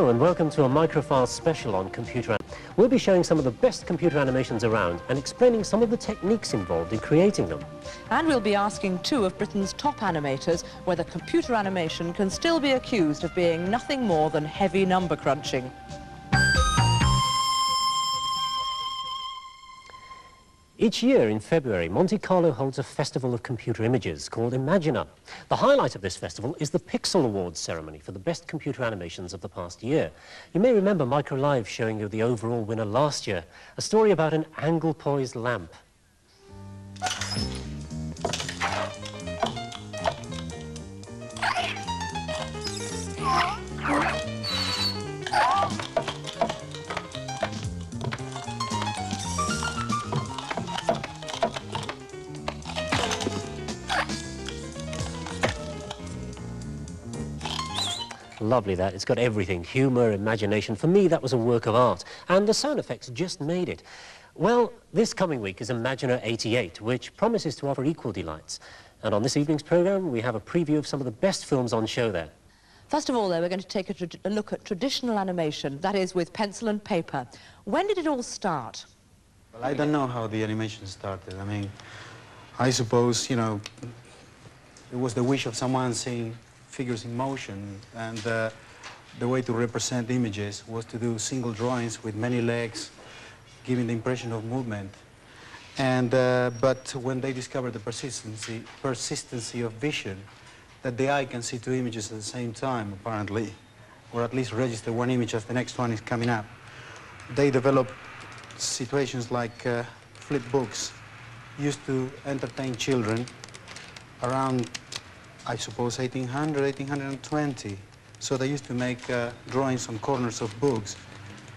Hello and welcome to a Microfile special on computer. We'll be showing some of the best computer animations around and explaining some of the techniques involved in creating them. And we'll be asking two of Britain's top animators whether computer animation can still be accused of being nothing more than heavy number crunching. Each year in February, Monte Carlo holds a festival of computer images called Imagina. The highlight of this festival is the Pixel Awards ceremony for the best computer animations of the past year. You may remember Micro Live showing you the overall winner last year, a story about an angle-poised lamp. Lovely that. It's got everything. Humour, imagination. For me, that was a work of art. And the sound effects just made it. Well, this coming week is Imagina 88, which promises to offer equal delights. And on this evening's programme, we have a preview of some of the best films on show there. First of all, though, we're going to take a look at traditional animation, that is, with pencil and paper. When did it all start? Well, I don't know how the animation started. I mean, I suppose, you know, it was the wish of someone seeing figures in motion, and the way to represent images was to do single drawings with many legs, giving the impression of movement. And but when they discovered the persistency of vision, that the eye can see two images at the same time, apparently, or at least register one image as the next one is coming up, they developed situations like flip books, used to entertain children around, I suppose, 1800, 1820. So they used to make drawings on corners of books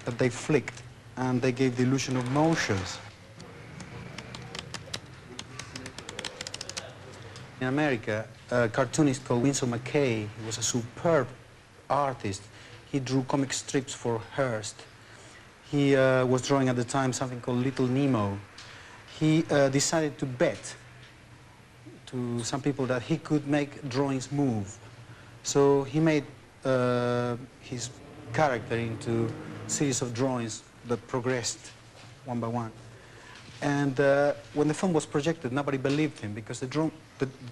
that they flicked, and they gave the illusion of motions. In America, a cartoonist called Winsor McCay, he was a superb artist. He drew comic strips for Hearst. He was drawing at the time something called Little Nemo. He decided to bet to some people that he could make drawings move. So he made his character into a series of drawings that progressed one by one. And when the film was projected, nobody believed him because the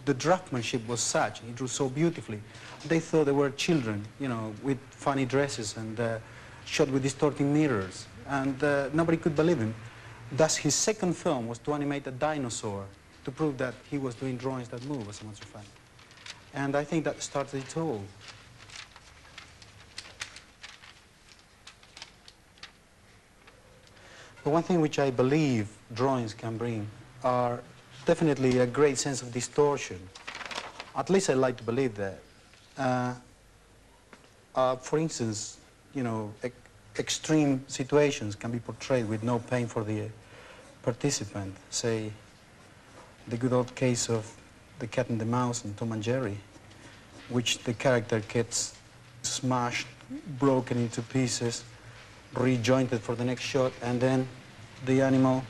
draftmanship was such, he drew so beautifully. They thought they were children, you know, with funny dresses and shot with distorting mirrors. And nobody could believe him. Thus, his second film was to animate a dinosaur, to prove that he was doing drawings that move, as a matter of fact. And I think that started it all. But one thing which I believe drawings can bring are definitely a great sense of distortion. At least I like to believe that. For instance, you know, extreme situations can be portrayed with no pain for the participant. Say, the good old case of The Cat and the Mouse and Tom and Jerry, which the character gets smashed, broken into pieces, rejointed for the next shot, and then the animal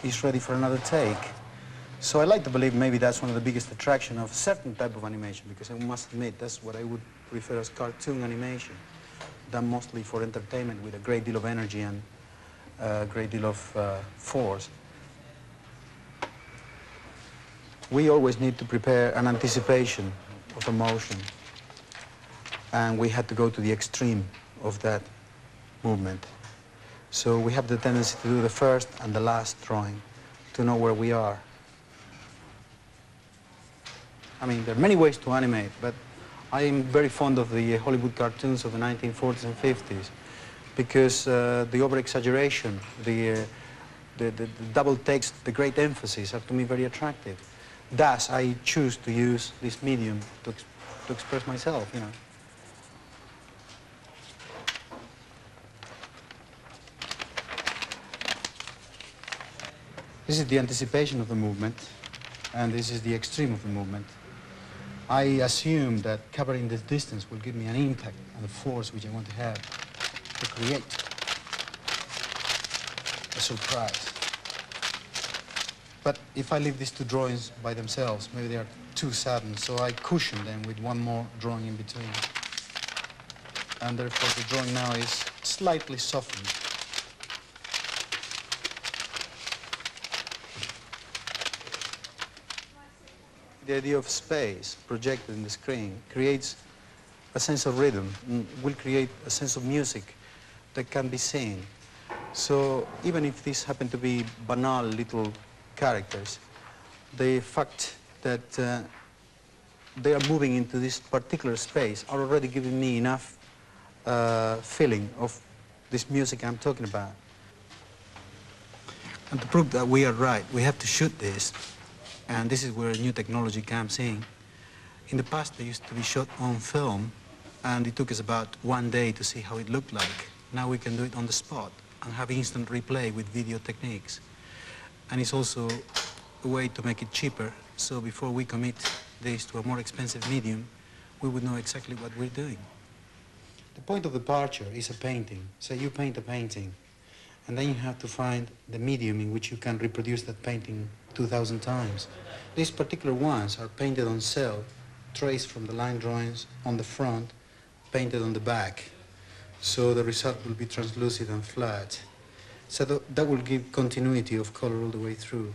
is ready for another take. So I like to believe maybe that's one of the biggest attractions of a certain type of animation, because I must admit that's what I would refer as cartoon animation, done mostly for entertainment with a great deal of energy and a great deal of force. We always need to prepare an anticipation of emotion, and we had to go to the extreme of that movement. So we have the tendency to do the first and the last drawing to know where we are. I mean, there are many ways to animate, but I am very fond of the Hollywood cartoons of the 1940s and 50s because the over-exaggeration, the double takes, the great emphasis are to me very attractive. Thus, I choose to use this medium to express myself, you know. This is the anticipation of the movement, and this is the extreme of the movement. I assume that covering this distance will give me an impact and a force which I want to have to create a surprise. But if I leave these two drawings by themselves, maybe they are too sudden, so I cushion them with one more drawing in between. and therefore the drawing now is slightly softened. The idea of space projected in the screen creates a sense of rhythm, will create a sense of music that can be seen. So even if these happen to be banal little characters, the fact that they are moving into this particular space are already giving me enough feeling of this music I'm talking about. And to prove that we are right, we have to shoot this. And this is where new technology comes in. In the past, they used to be shot on film, and it took us about 1 day to see how it looked like. Now we can do it on the spot and have instant replay with video techniques. And it's also a way to make it cheaper, so before we commit this to a more expensive medium, we would know exactly what we're doing. The point of departure is a painting. So you paint a painting, and then you have to find the medium in which you can reproduce that painting 2,000 times. These particular ones are painted on cell, traced from the line drawings on the front, painted on the back. So the result will be translucent and flat. So that will give continuity of color all the way through.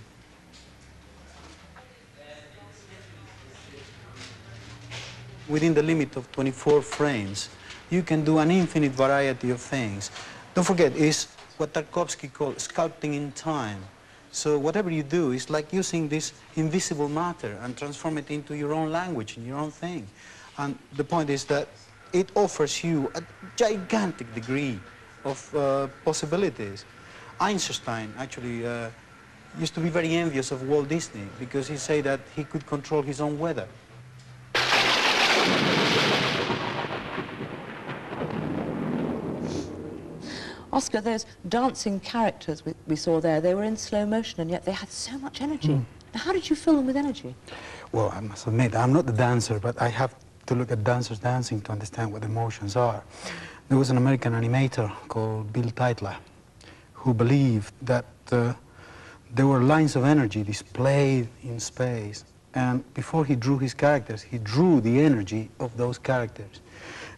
Within the limit of 24 frames, you can do an infinite variety of things. Don't forget, it's what Tarkovsky called sculpting in time. So whatever you do is like using this invisible matter and transform it into your own language and your own thing. And the point is that it offers you a gigantic degree of possibilities. Einstein actually used to be very envious of Walt Disney because he said that he could control his own weather. Oscar, those dancing characters we saw there, they were in slow motion and yet they had so much energy. Now, how did you fill them with energy? Well, I must admit, I'm not the dancer, but I have to look at dancers dancing to understand what emotions are. There was an American animator called Bill Tytla who believed that there were lines of energy displayed in space, and before he drew his characters, he drew the energy of those characters.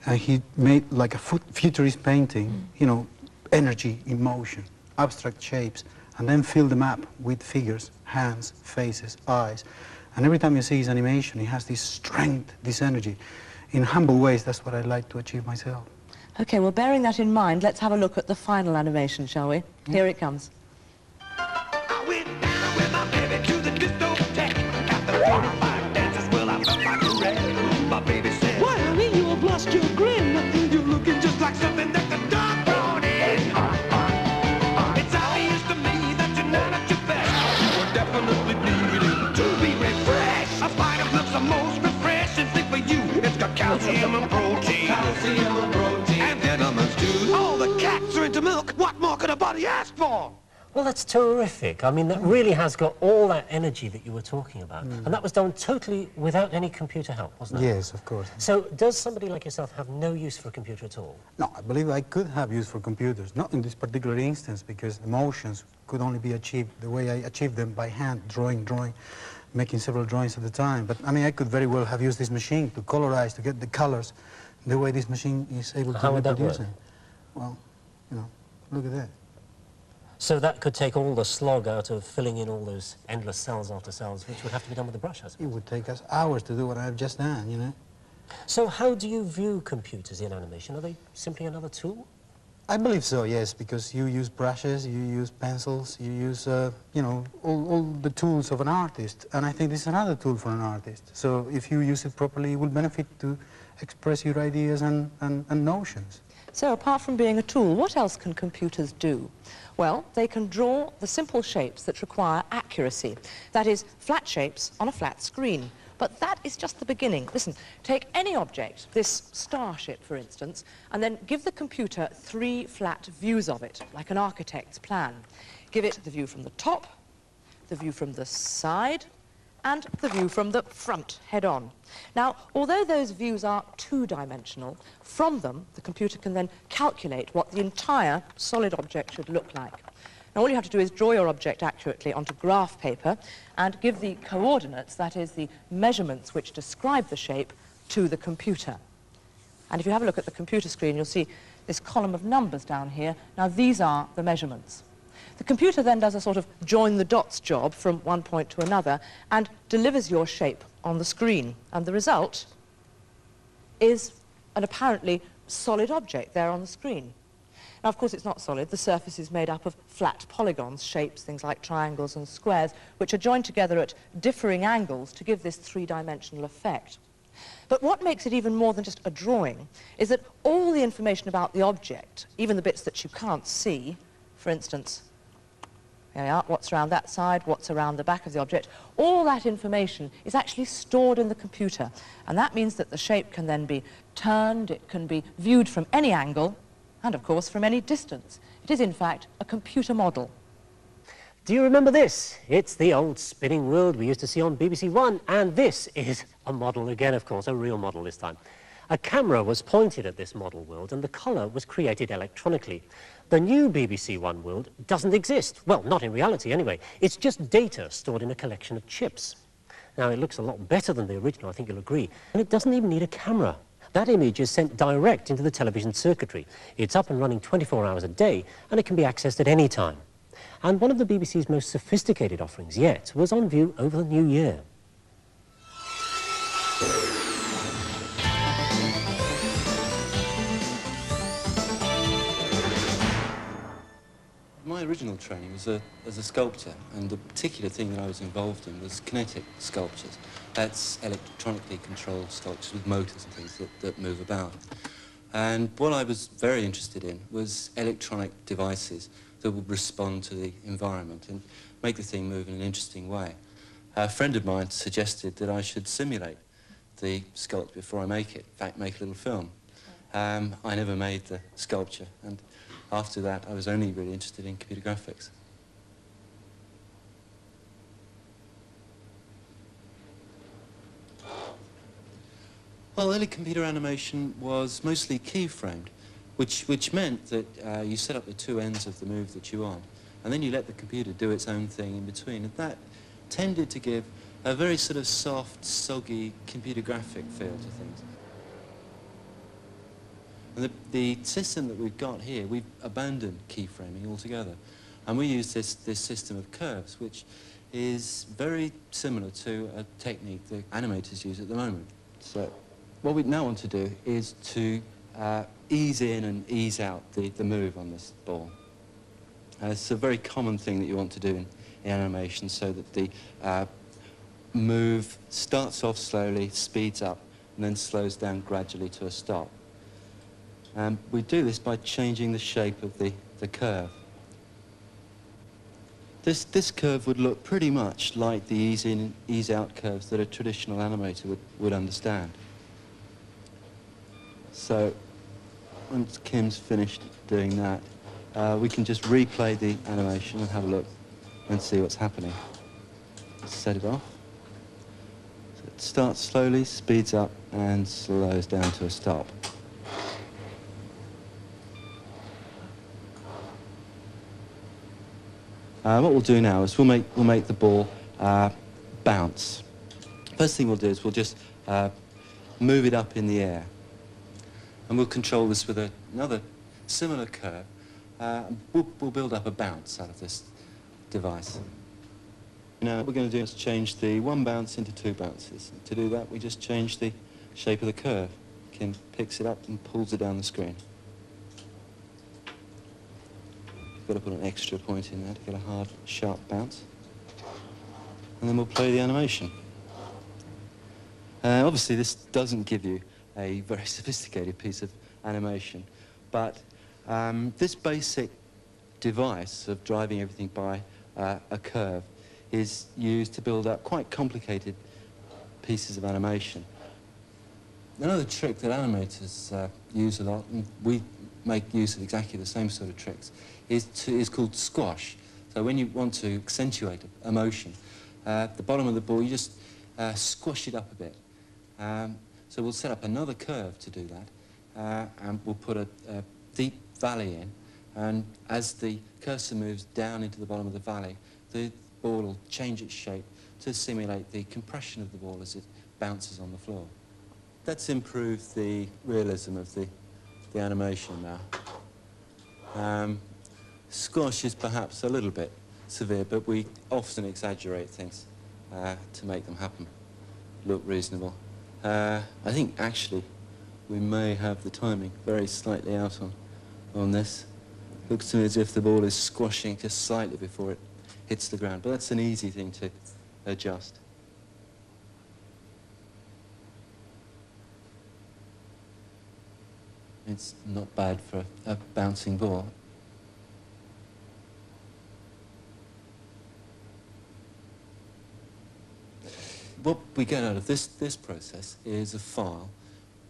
And he made like a futurist painting, you know, energy in motion, abstract shapes, and then fill them up with figures, hands, faces, eyes. And every time you see his animation, he has this strength, this energy. In humble ways, that's what I'd like to achieve myself. Okay, well, bearing that in mind, let's have a look at the final animation, shall we? Here it comes. I went down with my baby to the discotheque. After 45 dances, well, I felt like a wreck. My baby said, "Why, honey, you have lost your grin. You're looking just like something that the dog brought in." It's obvious to me that you're not at your best. You were definitely needing to be refreshed. A pint of milk's the most refreshing thing for you. It's got calcium and protein. Calcium and protein. And vitamins too. Oh, the cats are into milk. What more could a body ask for? Well, that's terrific. I mean, that really has got all that energy that you were talking about. And that was done totally without any computer help, wasn't it? Yes, of course. So does somebody like yourself have no use for a computer at all? No, I believe I could have use for computers, not in this particular instance, because the motions could only be achieved the way I achieved them by hand, drawing, making several drawings at a time. But, I mean, I could very well have used this machine to colorize, to get the colors the way this machine is able to reproduce them. Well, you know, look at that. So that could take all the slog out of filling in all those endless cells after cells, which would have to be done with a brush, I suppose. It would take us hours to do what I've just done, you know. So how do you view computers in animation? Are they simply another tool? I believe so, yes, because you use brushes, you use pencils, you use, you know, all the tools of an artist. And I think this is another tool for an artist. So if you use it properly, it will benefit to express your ideas and notions. So apart from being a tool, what else can computers do? Well, they can draw the simple shapes that require accuracy. That is, flat shapes on a flat screen. But that is just the beginning. Listen, take any object, this starship, for instance, and then give the computer 3 flat views of it, like an architect's plan. Give it the view from the top, the view from the side, and the view from the front, head-on. Now, although those views are 2-dimensional, from them, the computer can then calculate what the entire solid object should look like. Now, all you have to do is draw your object accurately onto graph paper and give the coordinates, that is, the measurements which describe the shape, to the computer. And if you have a look at the computer screen, you'll see this column of numbers down here. Now, these are the measurements. The computer then does a sort of join the dots job from one point to another and delivers your shape on the screen. And the result is an apparently solid object there on the screen. Now, of course, it's not solid. The surface is made up of flat polygons, shapes, things like triangles and squares, which are joined together at differing angles to give this three-dimensional effect. But what makes it even more than just a drawing is that all the information about the object, even the bits that you can't see, for instance, here we are, what's around that side, what's around the back of the object, all that information is actually stored in the computer. And that means that the shape can then be turned, it can be viewed from any angle, and of course from any distance. It is in fact a computer model. Do you remember this? It's the old spinning world we used to see on BBC One, and this is a model again, of course, a real model this time. A camera was pointed at this model world and the colour was created electronically. The new BBC One world doesn't exist. Well, not in reality anyway. It's just data stored in a collection of chips. Now, it looks a lot better than the original, I think you'll agree, and it doesn't even need a camera. That image is sent direct into the television circuitry. It's up and running 24 hours a day, and it can be accessed at any time. And one of the BBC's most sophisticated offerings yet was on view over the new year. My original training was as a sculptor, and the particular thing that I was involved in was kinetic sculptures. That's electronically controlled sculptures with motors and things that move about. And what I was very interested in was electronic devices that would respond to the environment and make the thing move in an interesting way. A friend of mine suggested that I should simulate the sculpture before I make it, in fact, make a little film. I never made the sculpture, and after that, I was only really interested in computer graphics. Well, early computer animation was mostly keyframed, which meant that you set up the two ends of the move that you want, and then you let the computer do its own thing in between, and that tended to give a very sort of soft, soggy computer graphic feel to things. And the system that we've got here, we've abandoned keyframing altogether, and we use this system of curves, which is very similar to a technique that animators use at the moment. So what we now want to do is to ease in and ease out the move on this ball. It's a very common thing that you want to do in animation, so that the move starts off slowly, speeds up, and then slows down gradually to a stop. We do this by changing the shape of the curve. This curve would look pretty much like the ease in, ease out curves that a traditional animator would understand. So once Kim's finished doing that, we can just replay the animation and have a look and see what's happening. Set it off. So it starts slowly, speeds up, and slows down to a stop. What we'll do now is we'll make the ball bounce. First thing we'll do is we'll just move it up in the air, and we'll control this with another similar curve. We'll build up a bounce out of this device. Now what we're going to do is change the one bounce into two bounces. To do that, we just change the shape of the curve. Kim picks it up and pulls it down the screen. Got to put an extra point in there to get a hard, sharp bounce. And then we'll play the animation. Obviously, this doesn't give you a very sophisticated piece of animation, but this basic device of driving everything by a curve is used to build up quite complicated pieces of animation. Another trick that animators use a lot, and we make use of exactly the same sort of tricks, is called squash. So when you want to accentuate a motion, the bottom of the ball, you just squash it up a bit. So we'll set up another curve to do that, and we'll put a deep valley in, and as the cursor moves down into the bottom of the valley, the ball will change its shape to simulate the compression of the ball as it bounces on the floor. that's improved the realism of the animation now. Squash is perhaps a little bit severe, but we often exaggerate things to make them happen, look reasonable. I think actually we may have the timing very slightly out on this. Looks to me as if the ball is squashing just slightly before it hits the ground, but that's an easy thing to adjust. It's not bad for a bouncing ball. What we get out of this process is a file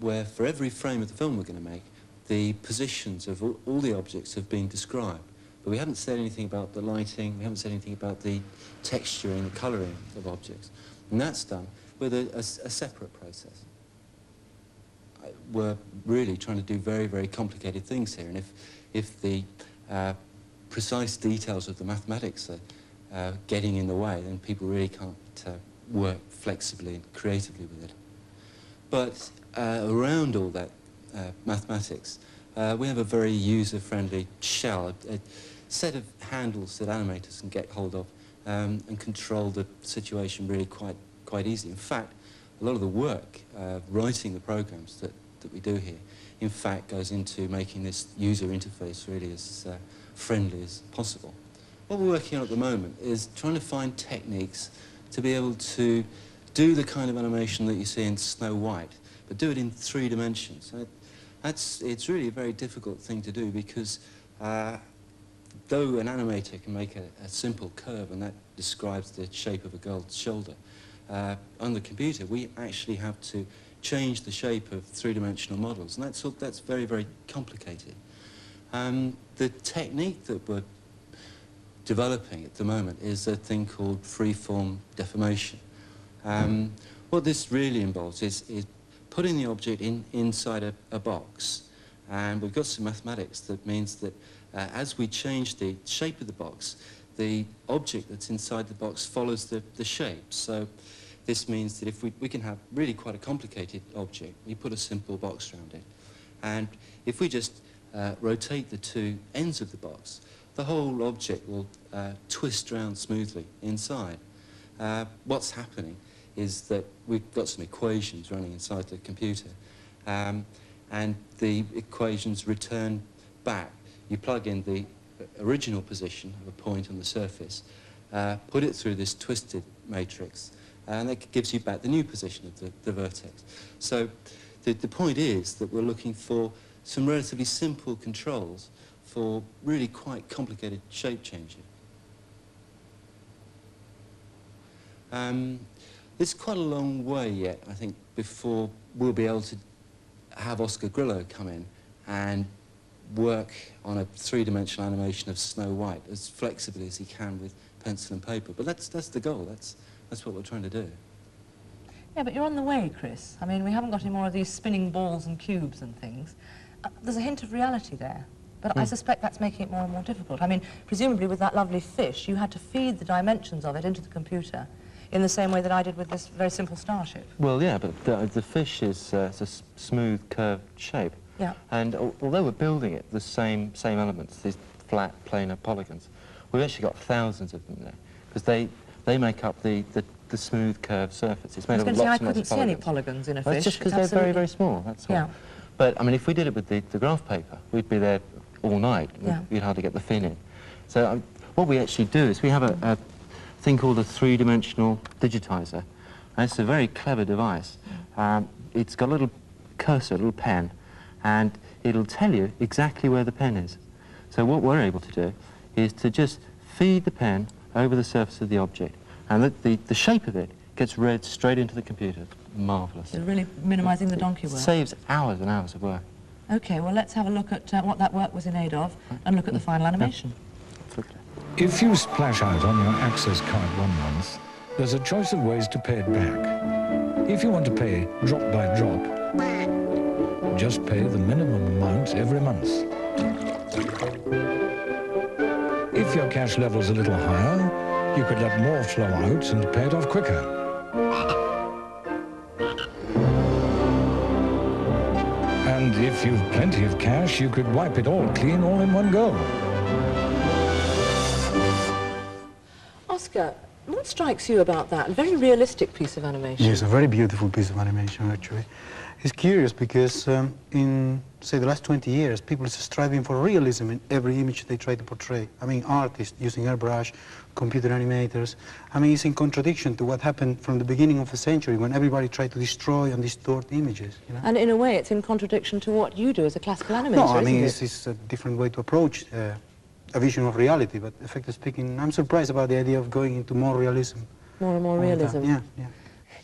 where for every frame of the film we're going to make, the positions of all the objects have been described. But we haven't said anything about the lighting, we haven't said anything about the texturing, the colouring of objects. And that's done with a separate process. We're really trying to do very, very complicated things here, and if the precise details of the mathematics are getting in the way, then people really can't work flexibly and creatively with it. But around all that mathematics, we have a very user-friendly shell, a set of handles that animators can get hold of and control the situation really quite easily. In fact, a lot of the work writing the programs that we do here, in fact, goes into making this user interface really as friendly as possible. What we're working on at the moment is trying to find techniques to be able to do the kind of animation that you see in Snow White, but do it in 3 dimensions. It's really a very difficult thing to do because though an animator can make a simple curve and that describes the shape of a girl's shoulder, on the computer we actually have to change the shape of 3-dimensional models, and that's very, very complicated. The technique that we're developing at the moment is a thing called freeform deformation. What this really involves is putting the object inside a box, and we've got some mathematics that means that as we change the shape of the box, the object that's inside the box follows the shape. So this means that if we can have really quite a complicated object, we put a simple box around it, and if we just rotate the 2 ends of the box, the whole object will twist around smoothly inside. What's happening is that we've got some equations running inside the computer, and the equations return back. You plug in the original position of a point on the surface, put it through this twisted matrix, and that gives you back the new position of the vertex. So the point is that we're looking for some relatively simple controls for really quite complicated shape changing. There's quite a long way yet, I think, before we'll be able to have Oscar Grillo come in and work on a 3-dimensional animation of Snow White as flexibly as he can with pencil and paper. But that's the goal. That's what we're trying to do. Yeah, but you're on the way, Chris. I mean, we haven't got any more of these spinning balls and cubes and things. There's a hint of reality there, but I suspect that's making it more and more difficult. I mean, presumably with that lovely fish, you had to feed the dimensions of it into the computer in the same way that I did with this very simple starship. Well, yeah, but the fish is a smooth, curved shape. Yeah. And although we're building it, the same elements, these flat, planar polygons, we've actually got thousands of them there, because they make up the smooth, curved surface. It's made of lots and lots of polygons. I couldn't see any polygons in a fish. That's just because they're very, very small, that's all. Yeah. But, I mean, if we did it with the graph paper, we'd be there all night. Yeah. We'd hardly get the fin in. So what we actually do is we have a thing called a 3-dimensional digitizer. And it's a very clever device. It's got a little cursor, a little pen, and it'll tell you exactly where the pen is. So what we're able to do is to just feed the pen over the surface of the object, and the shape of it gets read straight into the computer. Marvellous. You're really minimising the donkey work. Saves hours and hours of work. OK, well, let's have a look at what that work was in aid of and look at the final animation. If you splash out on your access card 1 month, there's a choice of ways to pay it back. If you want to pay drop by drop, just pay the minimum amount every month. If your cash level's a little higher, you could let more flow out and pay it off quicker. if you've plenty of cash, you could wipe it all clean all in one go. Oscar, what strikes you about that? A very realistic piece of animation. Yes, a very beautiful piece of animation, actually. It's curious because in, say, the last 20 years, people are striving for realism in every image they try to portray. I mean, artists using airbrush, computer animators. I mean, it's in contradiction to what happened from the beginning of the century when everybody tried to destroy and distort images, you know? And in a way, it's in contradiction to what you do as a classical animator, No, I mean, isn't it? it's a different way to approach a vision of reality, but effectively speaking, I'm surprised about the idea of going into more realism. More and more all the time. realism. Yeah, yeah.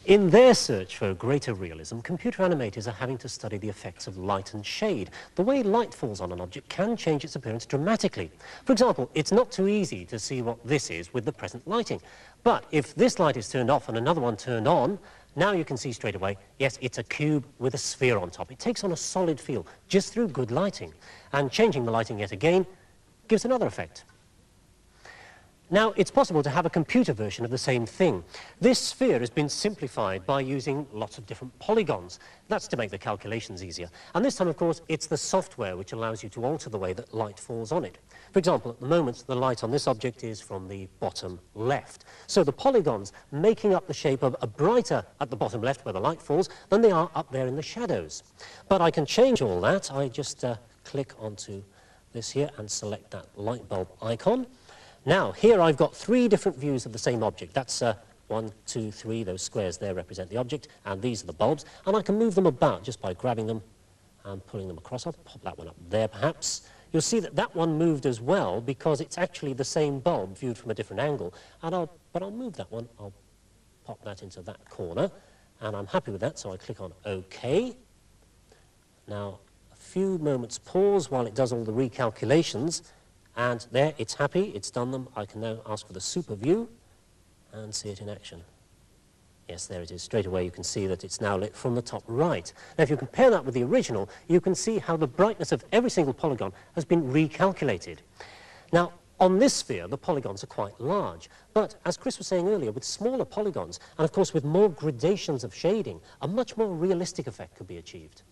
In their search for greater realism, computer animators are having to study the effects of light and shade. The way light falls on an object can change its appearance dramatically. For example, it's not too easy to see what this is with the present lighting. But if this light is turned off and another one turned on, now you can see straight away, yes, it's a cube with a sphere on top. It takes on a solid feel just through good lighting. And changing the lighting yet again gives another effect. Now, it's possible to have a computer version of the same thing. This sphere has been simplified by using lots of different polygons. That's to make the calculations easier. And this time, of course, it's the software which allows you to alter the way that light falls on it. For example, at the moment, the light on this object is from the bottom left. So the polygons making up the shape are brighter at the bottom left where the light falls than they are up there in the shadows. But I can change all that. I just click onto this here and select that light bulb icon. Now, here I've got three different views of the same object. That's 1, 2, 3, those squares there represent the object, and these are the bulbs. And I can move them about just by grabbing them and pulling them across. I'll pop that one up there, perhaps. You'll see that that one moved as well because it's actually the same bulb viewed from a different angle. But I'll move that one. I'll pop that into that corner, and I'm happy with that, so I click on OK. Now, a few moments pause while it does all the recalculations. And there, it's happy, it's done them. I can now ask for the super view and see it in action. Yes, there it is. Straight away you can see that it's now lit from the top right. Now, if you compare that with the original, you can see how the brightness of every single polygon has been recalculated. Now, on this sphere, the polygons are quite large. But, as Chris was saying earlier, with smaller polygons, and of course with more gradations of shading, a much more realistic effect could be achieved.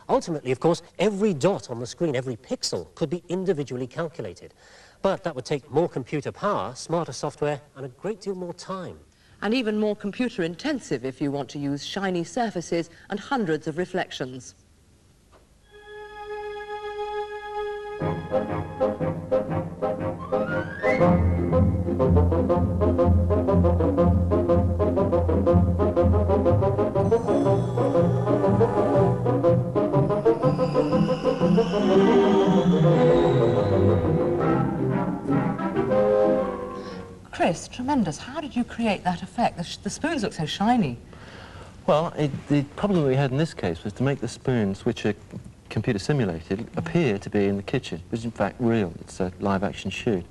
Ultimately, of course, every dot on the screen, every pixel, could be individually calculated. But that would take more computer power, smarter software, and a great deal more time. And even more computer intensive if you want to use shiny surfaces and hundreds of reflections. Chris, tremendous. How did you create that effect? The spoons look so shiny. Well, the problem we had in this case was to make the spoons, which are computer simulated, appear to be in the kitchen, which is in fact real. It's a live action shoot.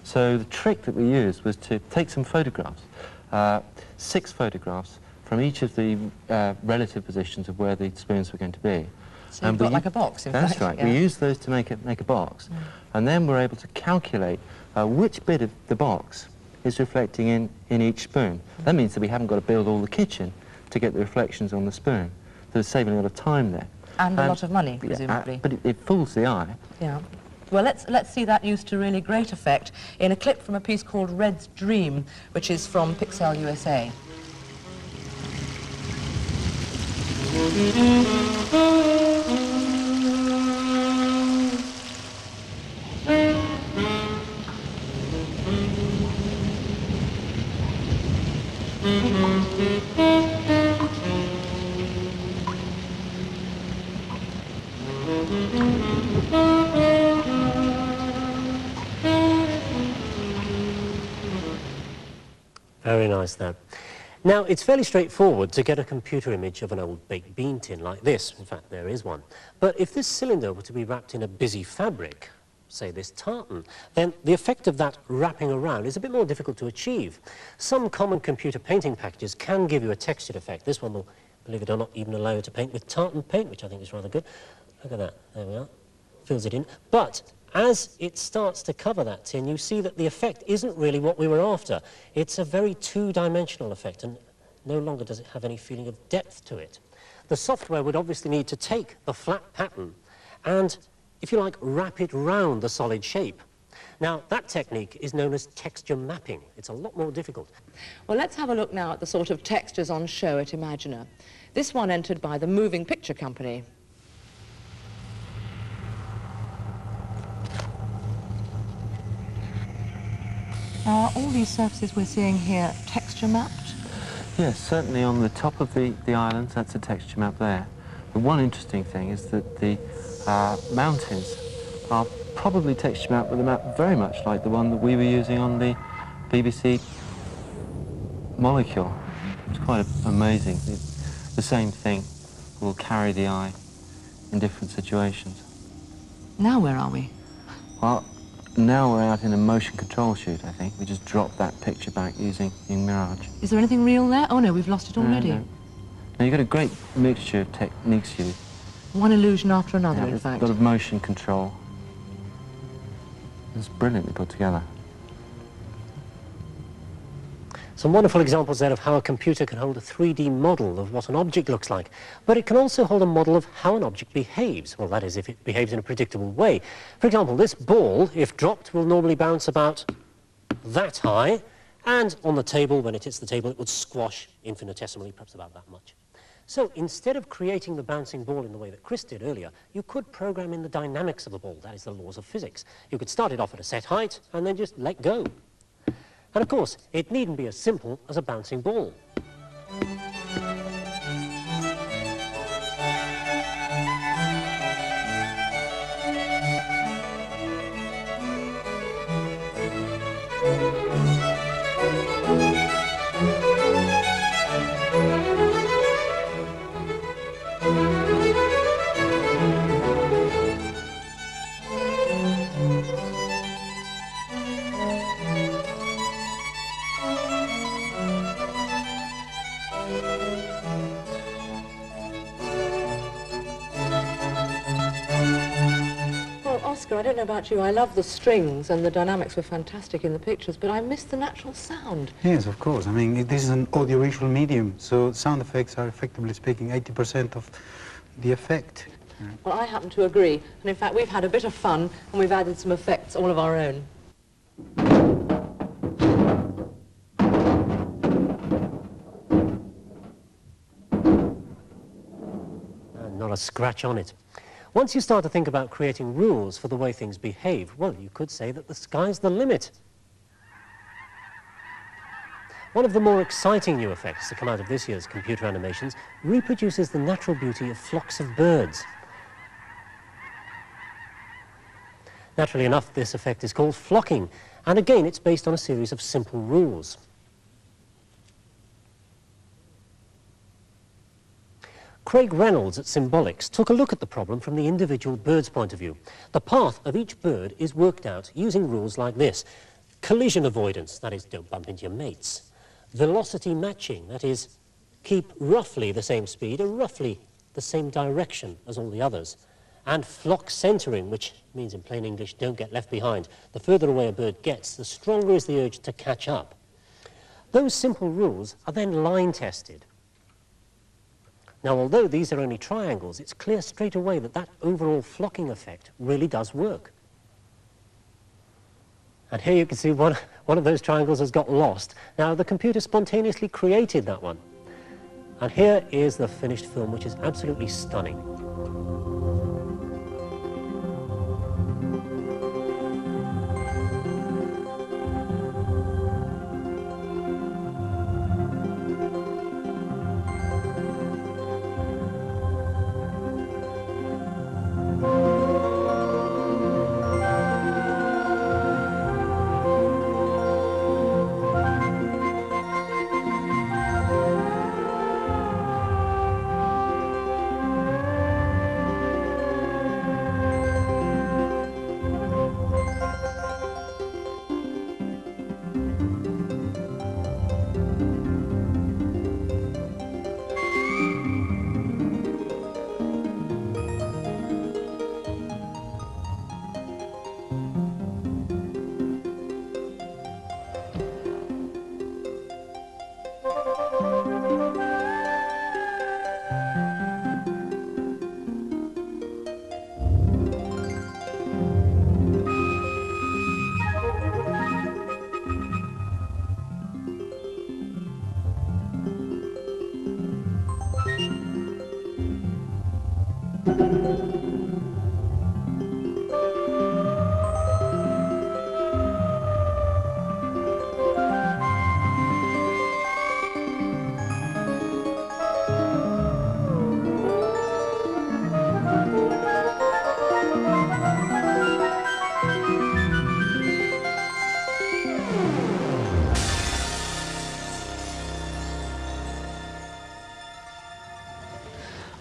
So the trick that we used was to take some photographs, 6 photographs from each of the relative positions of where the spoons were going to be. So you've got like a box, in fact. That's right. Yeah. We used those to make a box. And then we're able to calculate which bit of the box is reflecting in each spoon. That means that we haven't got to build all the kitchen to get the reflections on the spoon. So it's saving a lot of time there. And a lot of money, presumably. But it fools the eye. Yeah. Well, let's see that used to really great effect in a clip from a piece called Red's Dream, which is from Pixel USA. Very nice, that. Now, it's fairly straightforward to get a computer image of an old baked bean tin like this. In fact, there is one. But if this cylinder were to be wrapped in a busy fabric, say this tartan, then the effect of that wrapping around is a bit more difficult to achieve. Some common computer painting packages can give you a textured effect. This one will, believe it or not, even allow you to paint with tartan paint, which I think is rather good. Look at that. There we are. Fills it in. But as it starts to cover that tin, you see that the effect isn't really what we were after. It's a very two-dimensional effect, and no longer does it have any feeling of depth to it. the software would obviously need to take the flat pattern and, if you like, wrap it round the solid shape. Now, that technique is known as texture mapping. It's a lot more difficult. Well, let's have a look now at the sort of textures on show at Imagina. This one entered by the Moving Picture Company. Are all these surfaces we're seeing here texture mapped? Yes, certainly on the top of the islands, that's a texture map there. The one interesting thing is that the mountains are probably texture mapped with a map very much like the one that we were using on the BBC Molecule. It's quite amazing. The same thing will carry the eye in different situations. Now where are we? Well, now we're out in a motion control shoot, I think. We just dropped that picture back using Mirage. Is there anything real there? Oh no, we've lost it already. No. Now, you've got a great mixture of techniques used. One illusion after another, Yeah, in there's fact. a lot of motion control. It's brilliantly put together. Some wonderful examples there of how a computer can hold a 3D model of what an object looks like, but it can also hold a model of how an object behaves. Well, that is, if it behaves in a predictable way. For example, this ball, if dropped, will normally bounce about that high, and on the table, when it hits the table, it would squash infinitesimally, perhaps about that much. So instead of creating the bouncing ball in the way that Chris did earlier, you could program in the dynamics of the ball, that is the laws of physics. You could start it off at a set height and then just let go. And of course, it needn't be as simple as a bouncing ball. Oscar, I don't know about you, I love the strings and the dynamics were fantastic in the pictures, but I miss the natural sound. Yes, of course. I mean, this is an audiovisual medium, so sound effects are, effectively speaking, 80% of the effect. Well, I happen to agree, and in fact we've had a bit of fun and we've added some effects all of our own. Not a scratch on it. Once you start to think about creating rules for the way things behave, well, you could say that the sky's the limit. One of the more exciting new effects to come out of this year's computer animations reproduces the natural beauty of flocks of birds. Naturally enough, this effect is called flocking, and again, it's based on a series of simple rules. Craig Reynolds at Symbolics took a look at the problem from the individual bird's point of view. The path of each bird is worked out using rules like this. Collision avoidance, that is, don't bump into your mates. Velocity matching, that is, keep roughly the same speed or roughly the same direction as all the others. And flock centering, which means in plain English, don't get left behind. The further away a bird gets, the stronger is the urge to catch up. Those simple rules are then line tested. Now, although these are only triangles, it's clear straight away that that overall flocking effect really does work. And here you can see one of those triangles has got lost. Now, the computer spontaneously created that one. And here is the finished film, which is absolutely stunning.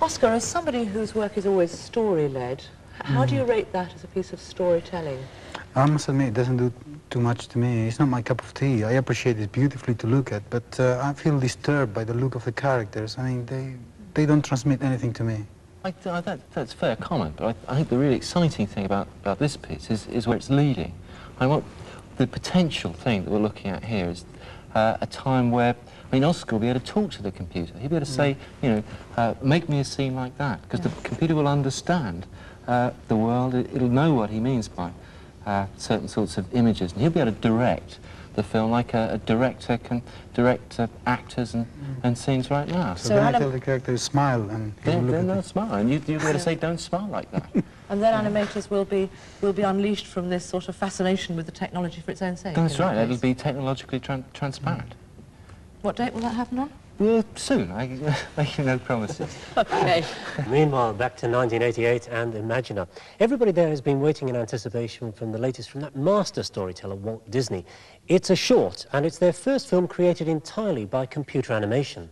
Oscar, as somebody whose work is always story-led, how do you rate that as a piece of storytelling? I must admit, it doesn't do too much to me. It's not my cup of tea. I appreciate it beautifully to look at, but I feel disturbed by the look of the characters. I mean, they don't transmit anything to me. That's fair comment, but I think the really exciting thing about this piece is where it's leading. The potential thing that we're looking at here is a time where, I mean, Oscar will be able to talk to the computer. He'll be able to say, you know, make me a scene like that, because the computer will understand the world. It'll know what he means by certain sorts of images, and he'll be able to direct the film like a director can direct actors and scenes right now. So then I tell the character to smile, and then they'll smile, and you'll be able to say, don't smile like that. And then animators will be unleashed from this sort of fascination with the technology for its own sake. That's right, it'll be technologically transparent. What date will that happen on? Well, soon. I make you no promises. Okay. Meanwhile, back to 1988 and Imagina. Everybody there has been waiting in anticipation from the latest from that master storyteller, Walt Disney. It's a short, and it's their first film created entirely by computer animation.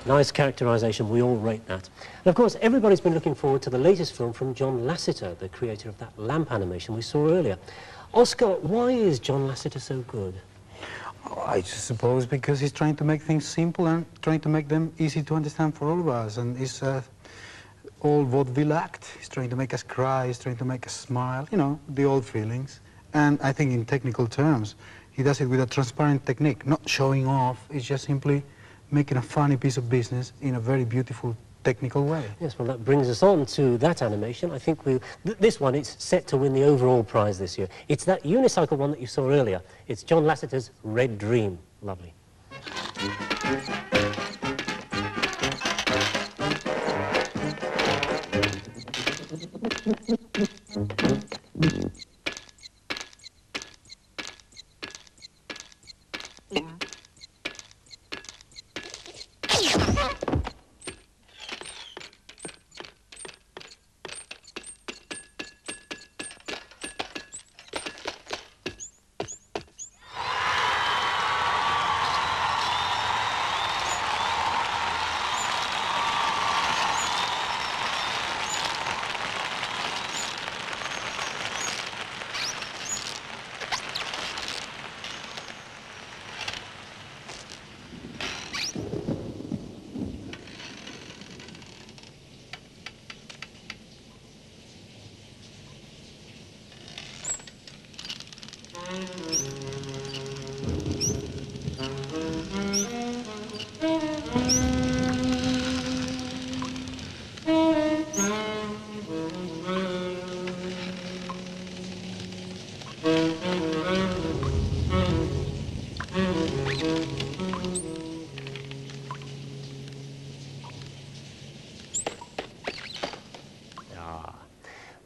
Nice characterisation, we all rate that. And of course, everybody's been looking forward to the latest film from John Lasseter, the creator of that lamp animation we saw earlier. Oscar, why is John Lasseter so good? Oh, I suppose because he's trying to make things simple and trying to make them easy to understand for all of us. And it's all vaudeville act. He's trying to make us cry, he's trying to make us smile, you know, the old feelings. And I think in technical terms, he does it with a transparent technique, not showing off. It's just simply making a funny piece of business in a very beautiful, technical way. Yes, well, that brings us on to that animation. I think this one is set to win the overall prize this year. It's that unicycle one that you saw earlier. It's John Lasseter's Red Dream. Lovely.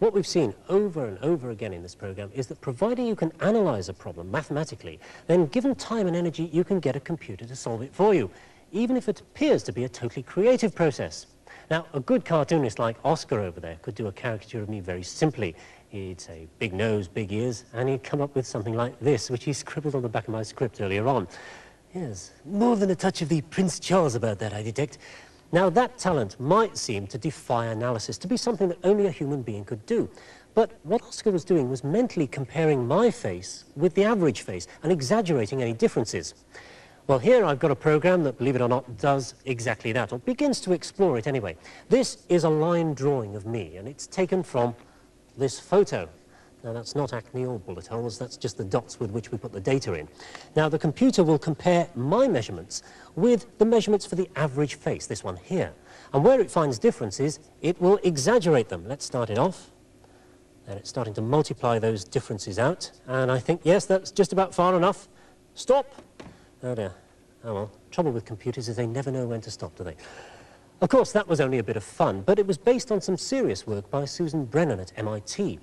What we've seen over and over again in this program is that providing you can analyze a problem mathematically, then given time and energy, you can get a computer to solve it for you, even if it appears to be a totally creative process. Now, a good cartoonist like Oscar over there could do a caricature of me very simply. He'd say big nose, big ears, and he'd come up with something like this, which he scribbled on the back of my script earlier on. Yes, more than a touch of the Prince Charles about that, I detect. Now, that talent might seem to defy analysis, to be something that only a human being could do. But what Oscar was doing was mentally comparing my face with the average face and exaggerating any differences. Well, here I've got a program that, believe it or not, does exactly that, or begins to explore it anyway. This is a line drawing of me, and it's taken from this photo. Now, that's not acne or bullet holes, that's just the dots with which we put the data in. Now, the computer will compare my measurements with the measurements for the average face, this one here. And where it finds differences, it will exaggerate them. Let's start it off. And it's starting to multiply those differences out. And I think, yes, that's just about far enough. Stop! Oh dear. Oh well, trouble with computers is they never know when to stop, do they? Of course, that was only a bit of fun, but it was based on some serious work by Susan Brennan at MIT.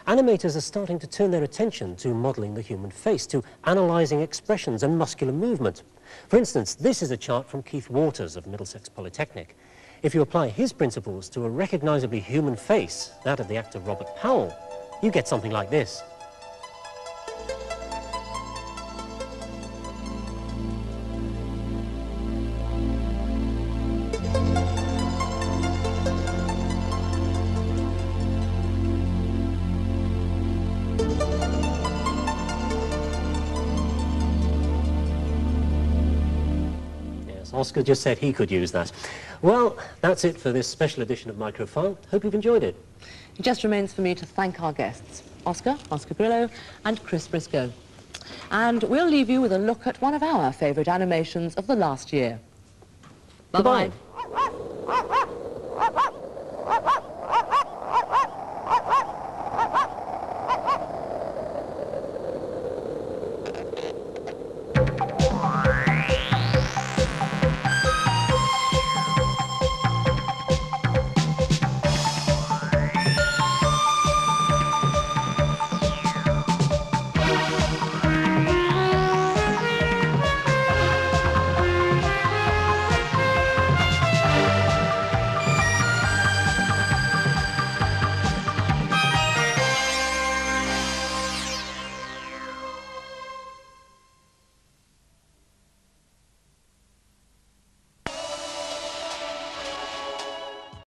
Animators are starting to turn their attention to modelling the human face, to analysing expressions and muscular movement. For instance, this is a chart from Keith Waters of Middlesex Polytechnic. If you apply his principles to a recognisably human face, that of the actor Robert Powell, you get something like this. Oscar just said he could use that. Well, that's it for this special edition of Microfile. Hope you've enjoyed it. It just remains for me to thank our guests, Oscar Grillo and Chris Briscoe. And we'll leave you with a look at one of our favourite animations of the last year. Bye-bye. Goodbye.